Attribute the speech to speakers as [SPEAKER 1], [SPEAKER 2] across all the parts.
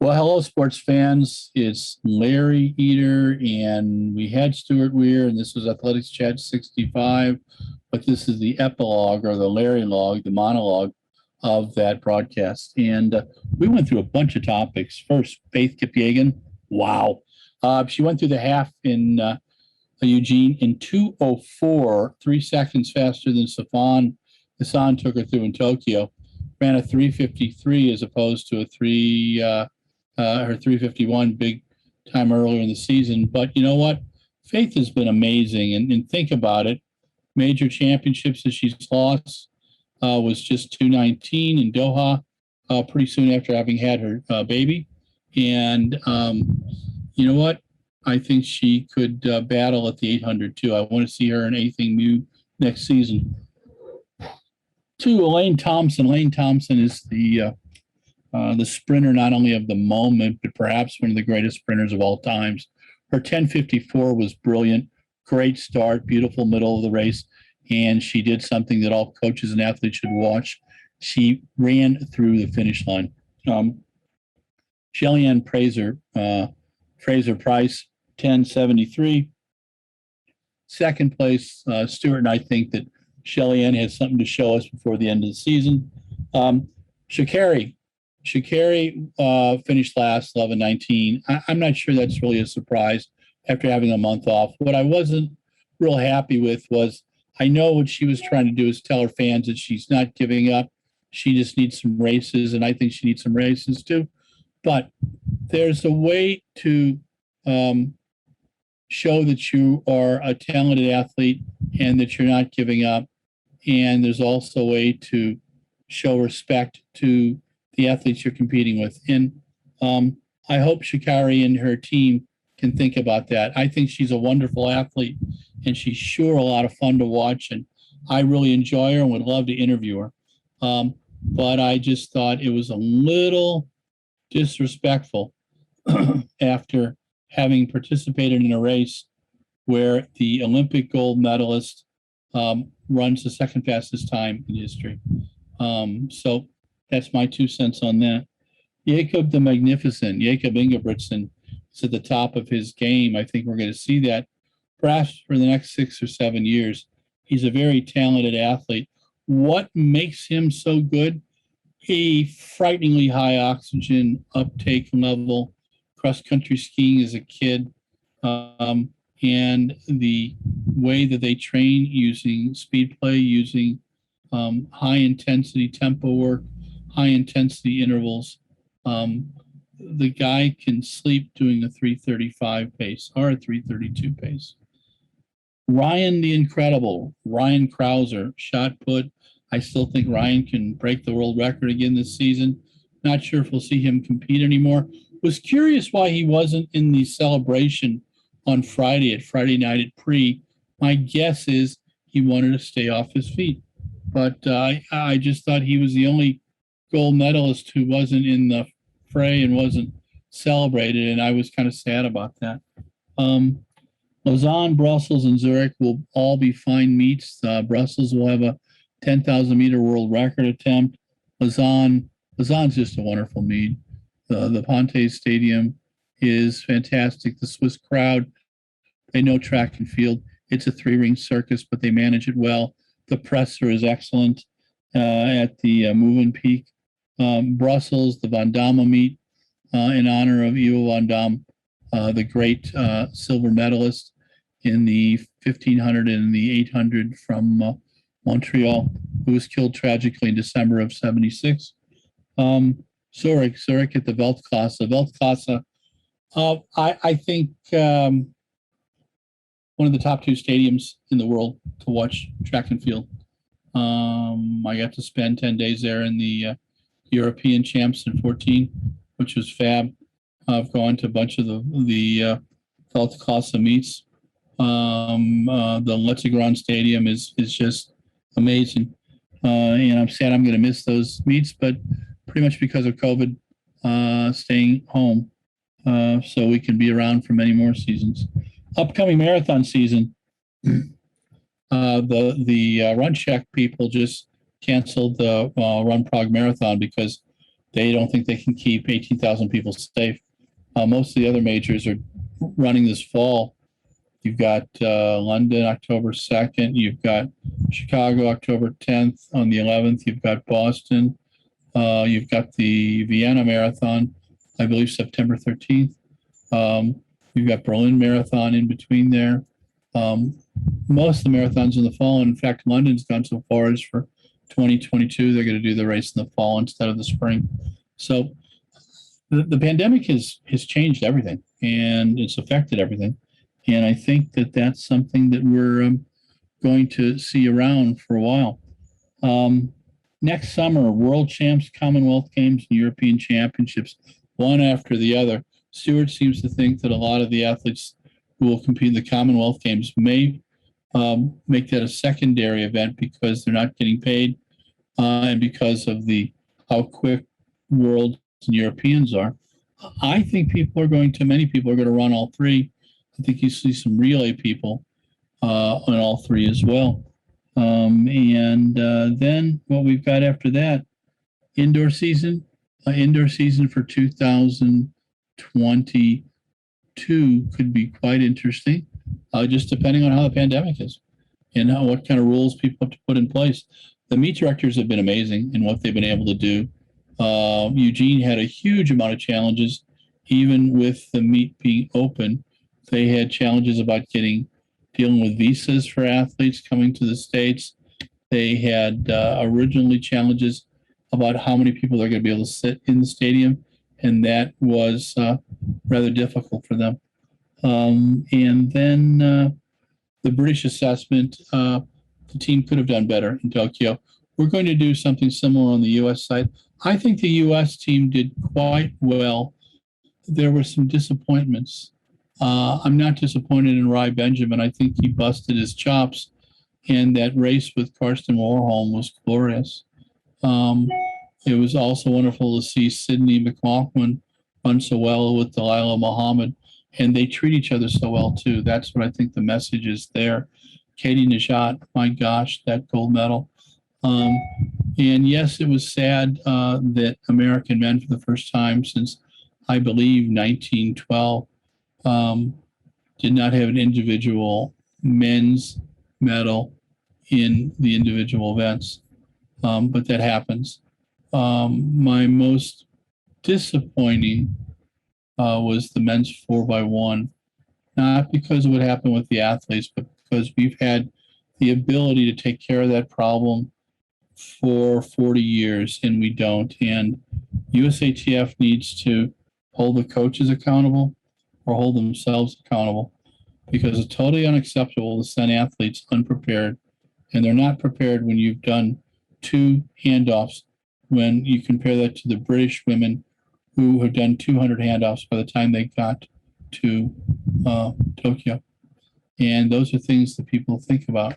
[SPEAKER 1] Well, hello, sports fans. It's Larry Eater, and we had Stuart Weir, and this was Athletics Chat 65, but this is the epilogue or the Larry log, the monologue of that broadcast. And we went through a bunch of topics. First, Faith Kipyegon. Wow. She went through the half in Eugene in 2:04, 3 seconds faster than Safan. Hassan took her through in Tokyo. Ran a 3:53 as opposed to her 3:51 big time earlier in the season. But you know what? Faith has been amazing. And think about it. Major championships that she's lost was just 2:19 in Doha pretty soon after having had her baby. And you know what? I think she could battle at the 800 too. I want to see her in anything new next season. To Elaine Thompson. Elaine Thompson is the sprinter not only of the moment, but perhaps one of the greatest sprinters of all times. Her 10:54 was brilliant, great start, beautiful middle of the race, and she did something that all coaches and athletes should watch. She ran through the finish line. Shelly-Ann Fraser-Price, 10:73. Second place, Stuart and I think that Shelly-Ann has something to show us before the end of the season. Shikari finished last, 11:19. I'm not sure that's really a surprise after having a month off. What I wasn't real happy with was I know what she was trying to do is tell her fans that she's not giving up. She just needs some races, and I think she needs some races too. But there's a way to show that you are a talented athlete and that you're not giving up. And there's also a way to show respect to the athletes you're competing with. And I hope Shikari and her team can think about that. I think she's a wonderful athlete, and she's sure a lot of fun to watch. And I really enjoy her and would love to interview her. But I just thought it was a little disrespectful after having participated in a race where the Olympic gold medalist runs the second fastest time in history. So that's my 2 cents on that. Jakob the Magnificent, Jakob Ingebrigtsen, is at the top of his game. I think we're going to see that perhaps for the next 6 or 7 years. He's a very talented athlete. What makes him so good? A frighteningly high oxygen uptake level, cross-country skiing as a kid, and the way that they train using speed play, using high-intensity tempo work, high-intensity intervals. The guy can sleep doing a 3:35 pace or a 3:32 pace. Ryan the Incredible, Ryan Krauser, shot put. I still think Ryan can break the world record again this season. Not sure if we'll see him compete anymore. Was curious why he wasn't in the celebration on Friday night at Pre. My guess is he wanted to stay off his feet. But I just thought he was the only gold medalist who wasn't in the fray and wasn't celebrated, and I was kind of sad about that. Lausanne, Brussels, and Zurich will all be fine meets. Brussels will have a 10,000-meter world record attempt. Lausanne's just a wonderful meet. The Ponte Stadium is fantastic. The Swiss crowd, they know track and field. It's a 3-ring circus, but they manage it well. The presser is excellent at the Movenpick. Brussels, the Van Damme meet in honor of Ivo Van Damme, the great silver medalist in the 1500 and the 800 from Montreal, who was killed tragically in December of 76. Zurich at the Weltklasse. Weltklasse, I think one of the top 2 stadiums in the world to watch track and field. I got to spend 10 days there in the European Champs in 14, which was fab. I've gone to a bunch of the Weltklasse meets. The Letzigrund Stadium is just amazing. And I'm sad I'm going to miss those meets, but pretty much because of COVID, staying home so we can be around for many more seasons. Upcoming marathon season, the Run Check people just canceled the Run Prague Marathon because They don't think they can keep 18,000 people safe. Most of the other majors are running this fall. You've got London, October 2nd. You've got Chicago, October 10th. On the 11th, you've got Boston. You've got the Vienna Marathon, I believe September 13th. You've got Berlin Marathon in between there. Most of the marathons in the fall. And in fact, London's gone so far as for 2022, they're going to do the race in the fall instead of the spring. So the pandemic has changed everything, and it's affected everything. And I think that that's something that we're going to see around for a while. Next summer, World Champs, Commonwealth Games, and European Championships, one after the other. Stewart seems to think that a lot of the athletes who will compete in the Commonwealth Games may make that a secondary event because they're not getting paid and because of how quick world and Europeans are. I think many people are going to run all three. I think you see some relay people on all three as well. Then what we've got after that, indoor season for 2022 could be quite interesting, just depending on how the pandemic is and what kind of rules people have to put in place. The meet directors have been amazing in what they've been able to do. Eugene had a huge amount of challenges, even with the meet being open. They had challenges about dealing with visas for athletes coming to the States. They had originally challenges about how many people they're going to be able to sit in the stadium, and that was rather difficult for them. And then the British assessment, the team could have done better in Tokyo. We're going to do something similar on the U.S. side. I think the U.S. team did quite well. There were some disappointments. I'm not disappointed in Rai Benjamin. I think he busted his chops, and that race with Karsten Warholm was glorious. It was also wonderful to see Sydney McLaughlin run so well with Delilah Muhammad, and they treat each other so well too. That's what I think the message is there. Katie Najat, my gosh, that gold medal. And yes, it was sad that American men, for the first time since, I believe, 1912, did not have an individual men's medal in the individual events, but that happens. My most disappointing was the men's 4x1, not because of what happened with the athletes, but because we've had the ability to take care of that problem for 40 years and we don't. And USATF needs to hold the coaches accountable or hold themselves accountable, because it's totally unacceptable to send athletes unprepared, and they're not prepared when you've done 2 handoffs, when you compare that to the British women who have done 200 handoffs by the time they got to Tokyo. And those are things that people think about.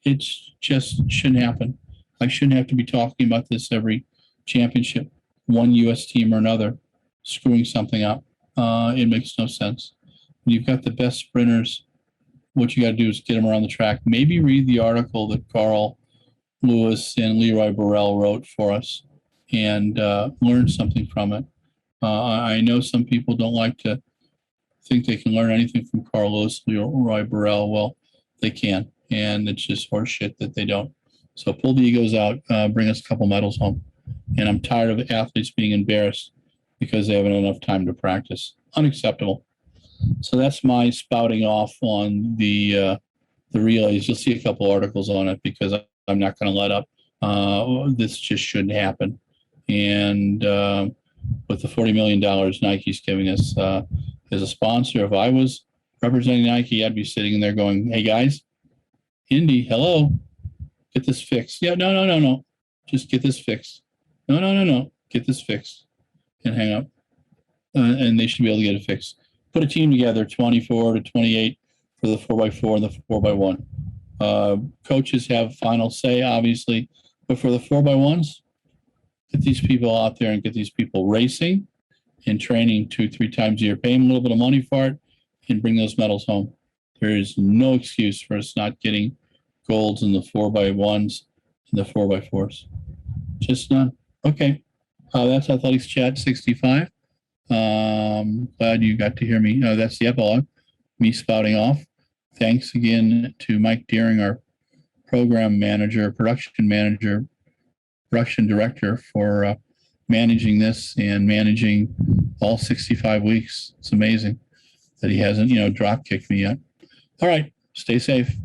[SPEAKER 1] It just shouldn't happen. I shouldn't have to be talking about this every championship, one U.S. team or another screwing something up. It makes no sense. When you've got the best sprinters, what you got to do is get them around the track. Maybe read the article that Carl Lewis and Leroy Burrell wrote for us and learn something from it. I know some people don't like to think they can learn anything from Carl Lewis, Leroy Burrell. Well, they can, and it's just horseshit that they don't. So pull the egos out, bring us a couple medals home. And I'm tired of athletes being embarrassed because they haven't enough time to practice. Unacceptable. So that's my spouting off on the relays. You'll see a couple articles on it because I'm not going to let up. This just shouldn't happen. And with the $40 million Nike's giving us as a sponsor, if I was representing Nike, I'd be sitting there going, hey, guys, Indy, hello, get this fixed. Yeah, no. Just get this fixed. No. Get this fixed and hang up. And they should be able to get it fixed. Put a team together, 24 to 28 for the 4x4 and the 4x1. Coaches have final say, obviously, but for the 4x1s, get these people out there and get these people racing and training 2-3 times a year. Pay them a little bit of money for it and bring those medals home. There is no excuse for us not getting golds in the 4x1s and the 4x4s. Just none. Okay. That's Athletics Chat 65. Glad you got to hear me. That's the epilogue, me spouting off. Thanks again to Mike Deering, our program manager, production director, for managing this and managing all 65 weeks. It's amazing that he hasn't, drop kicked me yet. All right. Stay safe.